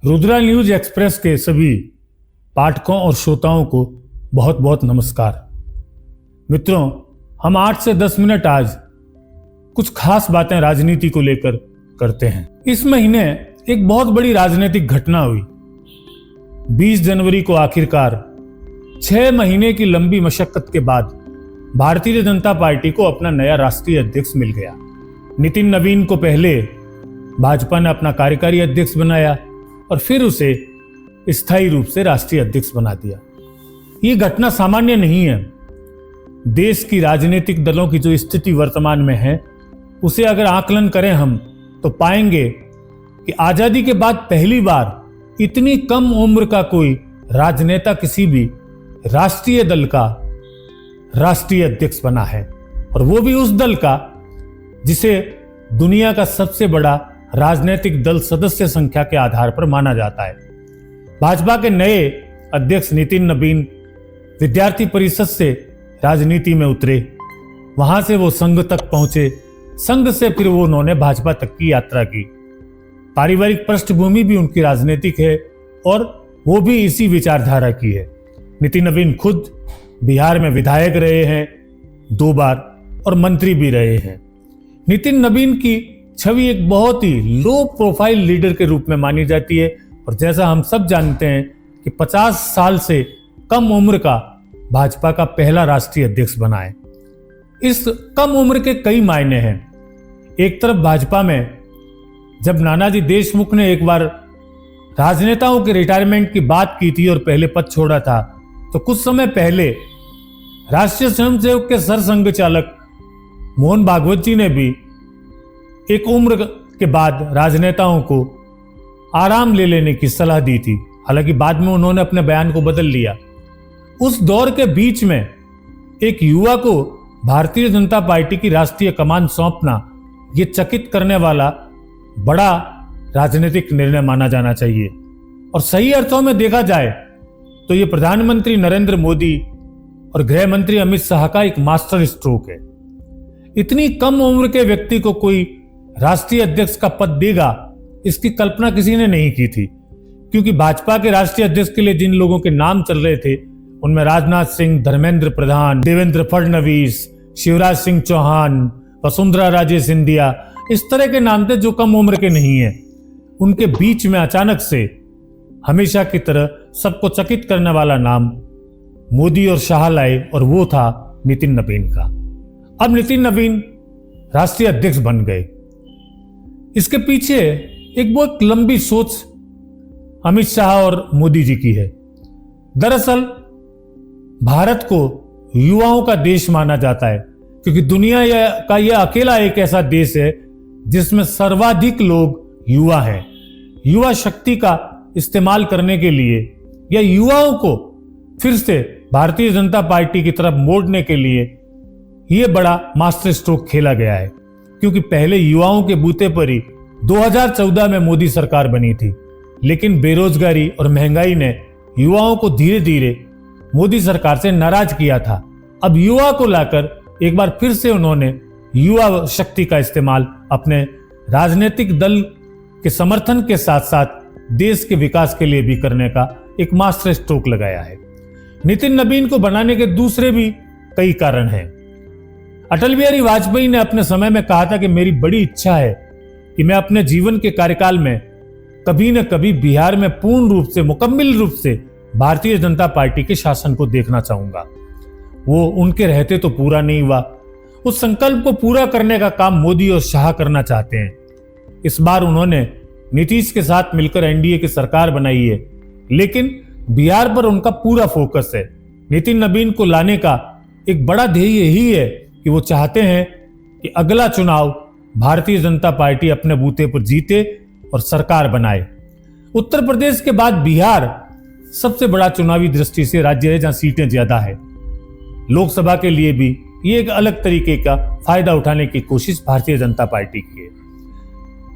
Rudra news express के सभी पाठकों और श्रोताओं को बहुत बहुत नमस्कार। मित्रों, हम 8 से 10 मिनट आज कुछ खास बातें राजनीति को लेकर करते हैं। इस महीने एक बहुत बड़ी राजनीतिक घटना हुई। 20 जनवरी को आखिरकार 6 महीने की लंबी मशक्कत के बाद भारतीय जनता पार्टी को अपना नया राष्ट्रीय अध्यक्ष मिल गया। नितिन नवीन को पहले भाजपा ने अपना कार्यकारी अध्यक्ष बनाया और फिर उसे स्थायी रूप से राष्ट्रीय अध्यक्ष बना दिया। ये घटना सामान्य नहीं है। देश की राजनीतिक दलों की जो स्थिति वर्तमान में है, उसे अगर आकलन करें हम तो पाएंगे कि आजादी के बाद पहली बार इतनी कम उम्र का कोई राजनेता किसी भी राष्ट्रीय दल का राष्ट्रीय अध्यक्ष बना है, और वो भी उस दल का जिसे दुनिया का सबसे बड़ा राजनीतिक दल सदस्य संख्या के आधार पर माना जाता है। भाजपा के नए अध्यक्ष नितिन नवीन विद्यार्थी परिषद से राजनीति में उतरे, वहां से वो संघ तक पहुंचे, संघ से फिर वो उन्होंने भाजपा तक की यात्रा की। पारिवारिक पृष्ठभूमि भी उनकी राजनीतिक है और वो भी इसी विचारधारा की है। नितिन नवीन खुद बिहार में विधायक रहे हैं 2 बार और मंत्री भी रहे हैं। नितिन नवीन की छवि एक बहुत ही लो प्रोफाइल लीडर के रूप में मानी जाती है, और जैसा हम सब जानते हैं कि 50 साल से कम उम्र का भाजपा का पहला राष्ट्रीय अध्यक्ष बना है। इस कम उम्र के कई मायने हैं। एक तरफ भाजपा में जब नानाजी देशमुख ने एक बार राजनेताओं के रिटायरमेंट की बात की थी और पहले पद छोड़ा था, तो कुछ समय पहले राष्ट्रीय स्वयंसेवक के सरसंघ चालक मोहन भागवत जी ने भी एक उम्र के बाद राजनेताओं को आराम ले लेने की सलाह दी थी। हालांकि बाद में उन्होंने अपने बयान को बदल लिया। उस दौर के बीच में एक युवा को भारतीय जनता पार्टी की राष्ट्रीय कमान सौंपना ये चकित करने वाला बड़ा राजनीतिक निर्णय माना जाना चाहिए। और सही अर्थों में देखा जाए तो ये प्रधानमंत्री नरेंद्र मोदी और गृह मंत्री अमित शाह का एक मास्टर स्ट्रोक है। इतनी कम उम्र के व्यक्ति को कोई राष्ट्रीय अध्यक्ष का पद देगा, इसकी कल्पना किसी ने नहीं की थी, क्योंकि भाजपा के राष्ट्रीय अध्यक्ष के लिए जिन लोगों के नाम चल रहे थे उनमें राजनाथ सिंह, धर्मेंद्र प्रधान, देवेंद्र फडणवीस, शिवराज सिंह चौहान, वसुंधरा राजे सिंधिया, इस तरह के नाम थे जो कम उम्र के नहीं है। उनके बीच में अचानक से हमेशा की तरह सबको चकित करने वाला नाम मोदी और शाह लाए, और वो था नितिन नवीन का। अब नितिन नवीन राष्ट्रीय अध्यक्ष बन गए। इसके पीछे एक बहुत लंबी सोच अमित शाह और मोदी जी की है। दरअसल भारत को युवाओं का देश माना जाता है, क्योंकि दुनिया का यह अकेला एक ऐसा देश है जिसमें सर्वाधिक लोग युवा हैं। युवा शक्ति का इस्तेमाल करने के लिए या युवाओं को फिर से भारतीय जनता पार्टी की तरफ मोड़ने के लिए यह बड़ा मास्टर स्ट्रोक खेला गया है। क्योंकि पहले युवाओं के बूते पर ही 2014 में मोदी सरकार बनी थी, लेकिन बेरोजगारी और महंगाई ने युवाओं को धीरे धीरे मोदी सरकार से नाराज किया था। अब युवा को लाकर एक बार फिर से उन्होंने युवा शक्ति का इस्तेमाल अपने राजनीतिक दल के समर्थन के साथ साथ देश के विकास के लिए भी करने का एक मास्टर स्ट्रोक लगाया है। नितिन नवीन को बनाने के दूसरे भी कई कारण हैं। अटल बिहारी वाजपेयी ने अपने समय में कहा था कि मेरी बड़ी इच्छा है कि मैं अपने जीवन के कार्यकाल में कभी न कभी बिहार में पूर्ण रूप से, मुकम्मल रूप से भारतीय जनता पार्टी के शासन को देखना चाहूंगा। वो उनके रहते तो पूरा नहीं हुआ। उस संकल्प को पूरा करने का काम मोदी और शाह करना चाहते हैं। इस बार उन्होंने नीतीश के साथ मिलकर एनडीए की सरकार बनाई है, लेकिन बिहार पर उनका पूरा फोकस है। नितिन नवीन को लाने का एक बड़ा ध्येय यही है कि वो चाहते हैं कि अगला चुनाव भारतीय जनता पार्टी अपने बूते पर जीते और सरकार बनाए। उत्तर प्रदेश के बाद बिहार सबसे बड़ा चुनावी दृष्टि से राज्य है, जहां सीटें ज्यादा है। लोकसभा के लिए भी ये एक अलग तरीके का फायदा उठाने की कोशिश भारतीय जनता पार्टी की है।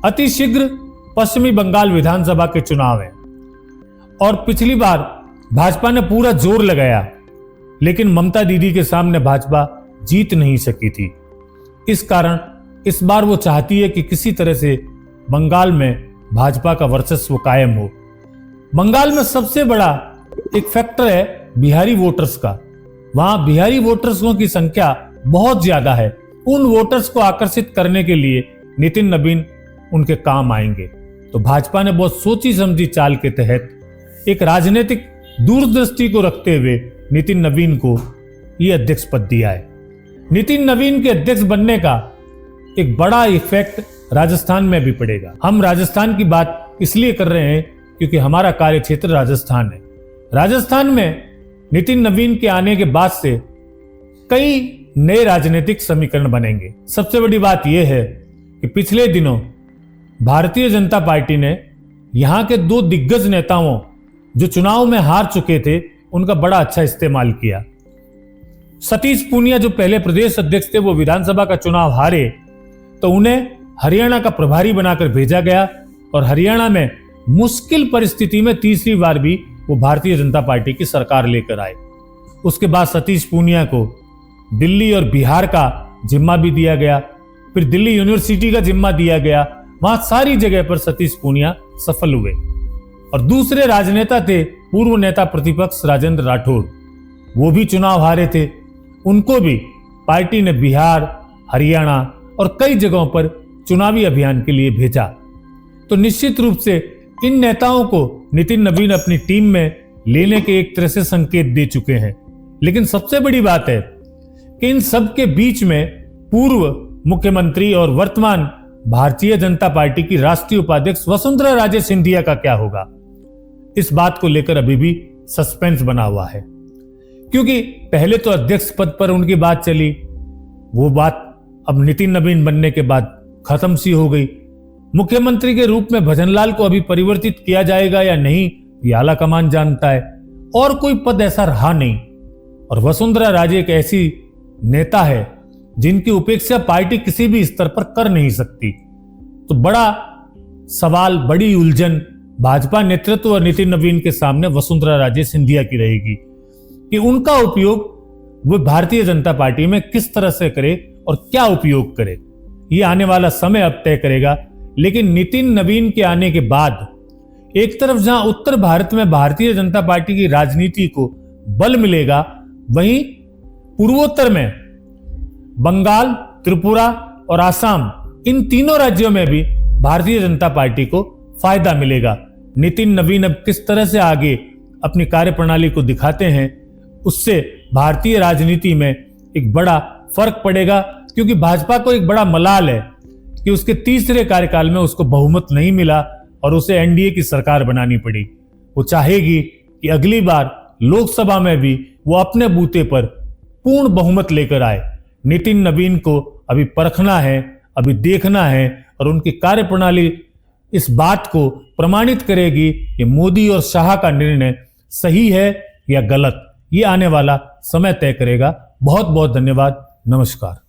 अति शीघ्र पश्चिमी बंगाल विधानसभा के चुनाव है, और पिछली बार भाजपा ने पूरा जोर लगाया, लेकिन ममता दीदी के सामने भाजपा जीत नहीं सकी थी। इस कारण इस बार वो चाहती है कि किसी तरह से बंगाल में भाजपा का वर्चस्व कायम हो, बंगाल में सबसे बड़ा एक फैक्टर है बिहारी वोटर्स का। वहां बिहारी वोटर्सों की संख्या बहुत ज्यादा है। उन वोटर्स को आकर्षित करने के लिए नितिन नवीन उनके काम आएंगे। तो भाजपा ने बहुत सोची समझी चाल के तहत एक राजनीतिक दूरदृष्टि को रखते हुए नितिन नवीन को यह अध्यक्ष पद दिया है। नितिन नवीन के अध्यक्ष बनने का एक बड़ा इफेक्ट राजस्थान में भी पड़ेगा। हम राजस्थान की बात इसलिए कर रहे हैं क्योंकि हमारा कार्य क्षेत्र राजस्थान है। राजस्थान में नितिन नवीन के आने के बाद से कई नए राजनीतिक समीकरण बनेंगे। सबसे बड़ी बात यह है कि पिछले दिनों भारतीय जनता पार्टी ने यहां के दो दिग्गज नेताओं जो चुनाव में हार चुके थे उनका बड़ा अच्छा इस्तेमाल किया। सतीश पूनिया जो पहले प्रदेश अध्यक्ष थे, वो विधानसभा का चुनाव हारे तो उन्हें हरियाणा का प्रभारी बनाकर भेजा गया और हरियाणा में मुश्किल परिस्थिति में तीसरी बार भी वो भारतीय जनता पार्टी की सरकार लेकर आए। उसके बाद सतीश पूनिया को दिल्ली और बिहार का जिम्मा भी दिया गया, फिर दिल्ली यूनिवर्सिटी का जिम्मा दिया गया। वहां सारी जगह पर सतीश पूनिया सफल हुए। और दूसरे राजनेता थे पूर्व नेता प्रतिपक्ष राजेंद्र राठौड़, वो भी चुनाव हारे थे। उनको भी पार्टी ने बिहार, हरियाणा और कई जगहों पर चुनावी अभियान के लिए भेजा। तो निश्चित रूप से इन नेताओं को नितिन नवीन अपनी टीम में लेने के एक तरह से संकेत दे चुके हैं। लेकिन सबसे बड़ी बात है कि इन सब के बीच में पूर्व मुख्यमंत्री और वर्तमान भारतीय जनता पार्टी की राष्ट्रीय उपाध्यक्ष वसुंधरा राजे सिंधिया का क्या होगा, इस बात को लेकर अभी भी सस्पेंस बना हुआ है। क्योंकि पहले तो अध्यक्ष पद पर उनकी बात चली, वो बात अब नितिन नवीन बनने के बाद खत्म सी हो गई। मुख्यमंत्री के रूप में भजनलाल को अभी परिवर्तित किया जाएगा या नहीं, ये आला कमान जानता है। और कोई पद ऐसा रहा नहीं। और वसुंधरा राजे एक ऐसी नेता है जिनकी उपेक्षा पार्टी किसी भी स्तर पर कर नहीं सकती। तो बड़ा सवाल, बड़ी उलझन भाजपा नेतृत्व और नितिन नवीन के सामने वसुंधरा राजे सिंधिया की रहेगी कि उनका उपयोग वो भारतीय जनता पार्टी में किस तरह से करे और क्या उपयोग करे। ये आने वाला समय अब तय करेगा। लेकिन नितिन नवीन के आने के बाद एक तरफ जहां उत्तर भारत में भारतीय जनता पार्टी की राजनीति को बल मिलेगा, वहीं पूर्वोत्तर में बंगाल, त्रिपुरा और आसाम, इन तीनों राज्यों में भी भारतीय जनता पार्टी को फायदा मिलेगा। नितिन नवीन अब किस तरह से आगे अपनी कार्यप्रणाली को दिखाते हैं, उससे भारतीय राजनीति में एक बड़ा फर्क पड़ेगा। क्योंकि भाजपा को एक बड़ा मलाल है कि उसके तीसरे कार्यकाल में उसको बहुमत नहीं मिला और उसे एनडीए की सरकार बनानी पड़ी। वो चाहेगी कि अगली बार लोकसभा में भी वो अपने बूते पर पूर्ण बहुमत लेकर आए। नितिन नवीन को अभी परखना है, अभी देखना है और उनकी कार्यप्रणाली इस बात को प्रमाणित करेगी कि मोदी और शाह का निर्णय सही है या गलत। ये आने वाला समय तय करेगा। बहुत बहुत धन्यवाद। नमस्कार।